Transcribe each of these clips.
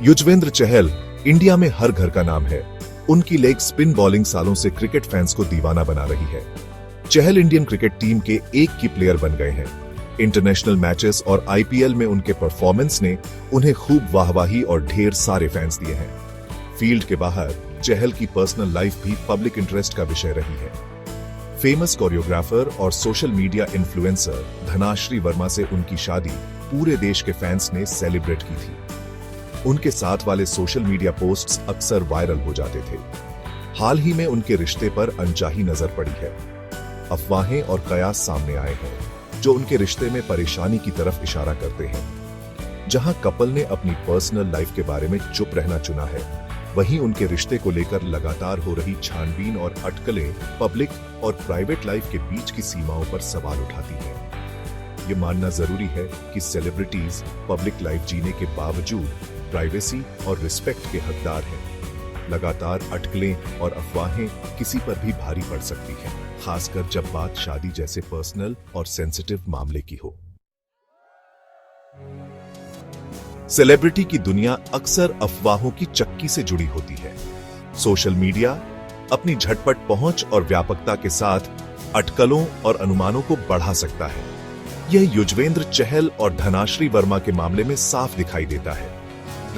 Yuzvendra Chahal India में हर घर का नाम है। उनकी लेग स्पिन बॉलिंग सालों से क्रिकेट फैंस को दीवाना बना रही है। चहल इंडियन क्रिकेट टीम के एक की प्लेयर बन गए हैं। इंटरनेशनल मैचेस और आईपीएल में उनके परफॉर्मेंस ने उन्हें खूब वाहवाही और ढेर सारे फैंस दिए हैं। फील्ड के बाहर चहल की पर्सनल लाइफ भी पब्लिक इंटरेस्ट का विषय रही है। फेमस कोरियोग्राफर और social media influencer Dhanashree Verma से उनकी शादी पूरे देश के फैंस ने सेलिब्रेट की थी। उनके साथ वाले सोशल मीडिया पोस्ट्स अक्सर वायरल हो जाते थे। हाल ही में उनके रिश्ते पर अनचाही नजर पड़ी है। अफवाहें और कयास सामने आए हैं जो उनके रिश्ते में परेशानी की तरफ इशारा करते हैं। जहां कपल ने अपनी पर्सनल लाइफ के बारे में चुप रहना चुना है, वहीं उनके रिश्ते को लेकर लगातार हो रही छानबीन और अटकलें पब्लिक और प्राइवेट लाइफ के बीच की सीमाओं पर सवाल उठाती हैं। ये मानना जरूरी है कि सेलिब्रिटीज पब्लिक लाइफ जीने के बावजूद प्राइवेसी और रिस्पेक्ट के हकदार हैं। लगातार अटकलें और अफवाहें किसी पर भी भारी पड़ सकती हैं, खासकर जब बात शादी जैसे पर्सनल और सेंसिटिव मामले की हो। सेलिब्रिटी की दुनिया अक्सर अफवाहों की चक्की से जुड़ी होती है। सोशल मीडिया अपनी झटपट पहुंच और व्यापकता के साथ अटकलों और अनुमानों को बढ़ा सकता है। यह युजवेंद्र चहल और धनाश्री वर्मा के मामले में साफ दिखाई देता है।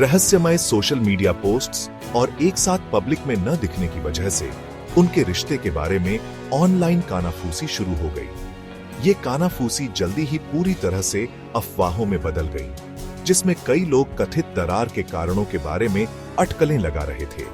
रहस्यमय सोशल मीडिया पोस्ट्स और एक साथ पब्लिक में न दिखने की वजह से उनके रिश्ते के बारे में ऑनलाइन कानाफूसी शुरू हो गई। ये कानाफूसी जल्दी ही पूरी तरह से अफवाहों में बदल गई, जिसमें कई लोग कथित दरार के कारणों के बारे में अटकलें लगा रहे थे।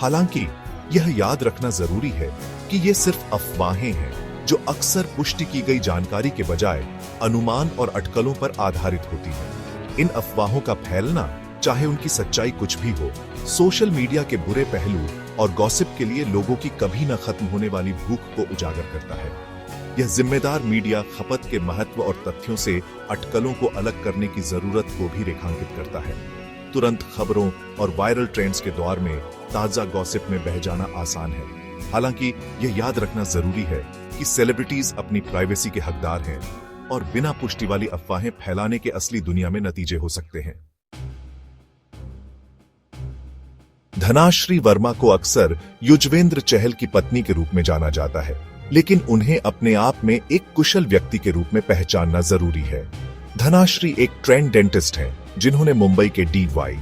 हालांकि यह याद रखना जरूरी है कि ये सिर्फ अफवाहें हैं जो अक्सर पुष्टि की गई जानकारी के बजाय अनुमान और अटकलों पर आधारित होती हैं। इन अफवाहों का फैलना, चाहे उनकी सच्चाई कुछ भी हो, सोशल मीडिया के बुरे पहलू और गॉसिप के लिए लोगों की कभी न खत्म होने वाली भूख को उजागर करता है। यह जिम्मेदार मीडिया खपत के महत्व और तथ्यों से अटकलों को अलग करने की जरूरत को भी रेखांकित करता है। तुरंत खबरों और वायरल ट्रेंड्स के दौर में ताजा गॉसिप में बह जाना आसान है। हालांकि यह याद रखना जरूरी है कि सेलिब्रिटीज अपनी प्राइवेसी के हकदार हैं और बिना पुष्टि वाली अफवाहें फैलाने के असली दुनिया में नतीजे हो सकते हैं। धनाश्री वर्मा को अक्सर युजवेंद्र चहल की पत्नी के रूप में जाना जाता है, लेकिन उन्हें अपने आप में एक कुशल व्यक्ति के रूप में पहचानना जरूरी है। धनाश्री एक ट्रेंड डेंटिस्ट हैं, जिन्होंने मुंबई के DY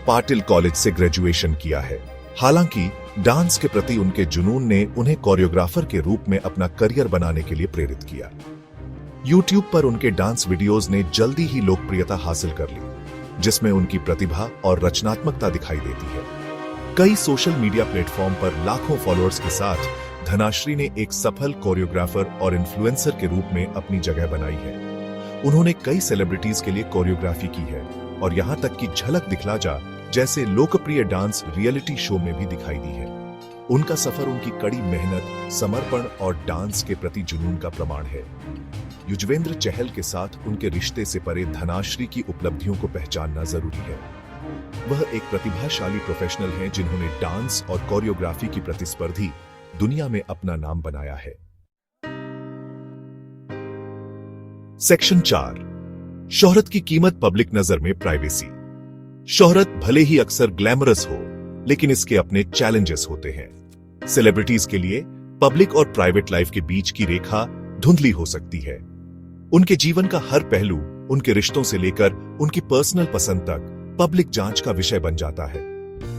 पाटिल कॉलेज से ग्रेजुएशन किया है। हालांकि डांस के प्रति उनके जुनून ने उन्हें कोरियोग्राफर के रूप में अपना करियर बनाने के लिए प्रेरित किया। YouTube पर उनके डांस वीडियोस ने जल्दी ही लोकप्रियता हासिल कर ली, जिसमें उनकी प्रतिभा और रचनात्मकता दिखाई देती है। कई सोशल मीडिया प्लेटफॉर्म पर लाखों फॉलोअर्स के साथ धनाश्री ने एक सफल कोरियोग्राफर और इन्फ्लुएंसर के रूप में अपनी जगह बनाई है। उन्होंने कई सेलिब्रिटीज के लिए कोरियोग्राफी की है और यहां तक कि झलक दिखला जा जैसे लोकप्रिय डांस रियलिटी शो में भी दिखाई दी है। उनका सफर उनकी कड़ी मेहनत, समर्पण और डांस के प्रति जुनून का प्रमाण है। युजवेंद्र चहल के साथ उनके रिश्ते से परे धनाश्री की उपलब्धियों को पहचानना जरूरी है। वह एक प्रतिभाशाली प्रोफेशनल हैं जिन्होंने डांस और कोरियोग्राफी की प्रतिस्पर्धी दुनिया में अपना नाम बनाया है। सेक्शन 4, शोहरत की कीमत पब्लिक नजर में प्राइवेसी। शोहरत भले ही अक्सर ग्लैमरस हो, लेकिन इसके अपने चैलेंजेस होते हैं। सेलिब्रिटीज के लिए पब्लिक और प्राइवेट लाइफ के बीच की रेखा धुंधली हो सकती है। उनके जीवन का हर पहलू, उनके रिश्तों से लेकर उनकी पर्सनल पसंद तक पब्लिक जांच का विषय बन जाता है।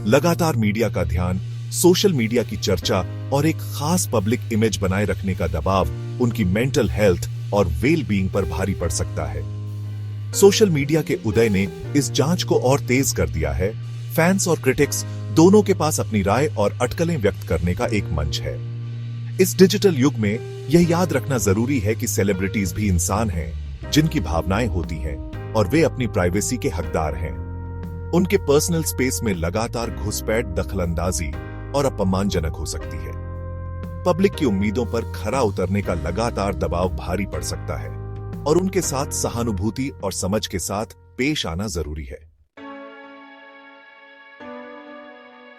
लगातार मीडिया का ध्यान, सोशल मीडिया की चर्चा और एक खास पब्लिक इमेज बनाए रखने का दबाव उनकी मेंटल हेल्थ और वेल बीइंग पर भारी पड़ सकता है। सोशल मीडिया के उदय ने इस जांच को और तेज कर दिया है। फैंस और क्रिटिक्स दोनों के पास अपनी राय और अटकलें व्यक्त करने का एक मंच है। इस डिजिटल युग में यह याद रखना जरूरी है कि सेलिब्रिटीज भी इंसान हैं, जिनकी भावनाएं होती हैं और वे अपनी प्राइवेसी के हकदार हैं। उनके पर्सनल स्पेस में लगातार घुसपैठ, दखलंदाजी और अपमानजनक हो सकती है। पब्लिक की उम्मीदों पर खरा उतरने का लगातार दबाव भारी पड़ सकता है और उनके साथ सहानुभूति और समझ के साथ पेश आना जरूरी है।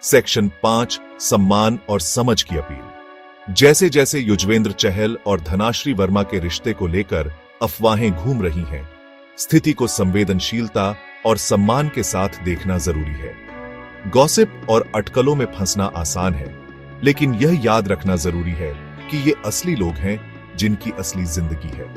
सेक्शन 5, सम्मान और समझ की अपील। जैसे जैसे युजवेंद्र चहल और धनाश्री वर्मा के रिश्ते को लेकर अफवाहें घूम रही हैं, स्थिति को संवेदनशीलता और सम्मान के साथ देखना जरूरी है। गॉसिप और अटकलों में फंसना आसान है, लेकिन यह याद रखना जरूरी है कि ये असली लोग हैं जिनकी असली जिंदगी है।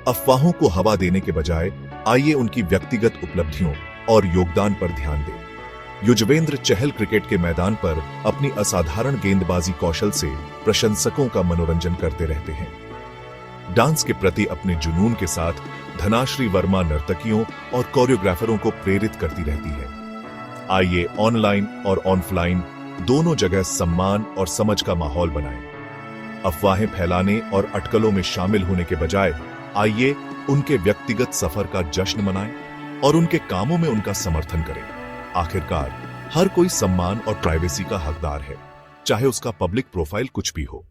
अफवाहों को हवा देने के बजाय आइए उनकी व्यक्तिगत उपलब्धियों और योगदान पर ध्यान दें। युजवेंद्र चहल क्रिकेट के मैदान पर अपनी असाधारण गेंदबाजी कौशल से प्रशंसकों का मनोरंजन करते रहते हैं। डांस के प्रति अपने जुनून के साथ धनाश्री वर्मा नर्तकियों और कोरियोग्राफरों को प्रेरित करती रहती है। आइए ऑनलाइन और ऑफलाइन दोनों जगह सम्मान और समझ का माहौल बनाएं। अफवाहें फैलाने और अटकलों में शामिल होने के बजाय आइए उनके व्यक्तिगत सफर का जश्न मनाएं और उनके कामों में उनका समर्थन करें। आखिरकार हर कोई सम्मान और प्राइवेसी का हकदार है, चाहे उसका पब्लिक प्रोफाइल कुछ भी हो।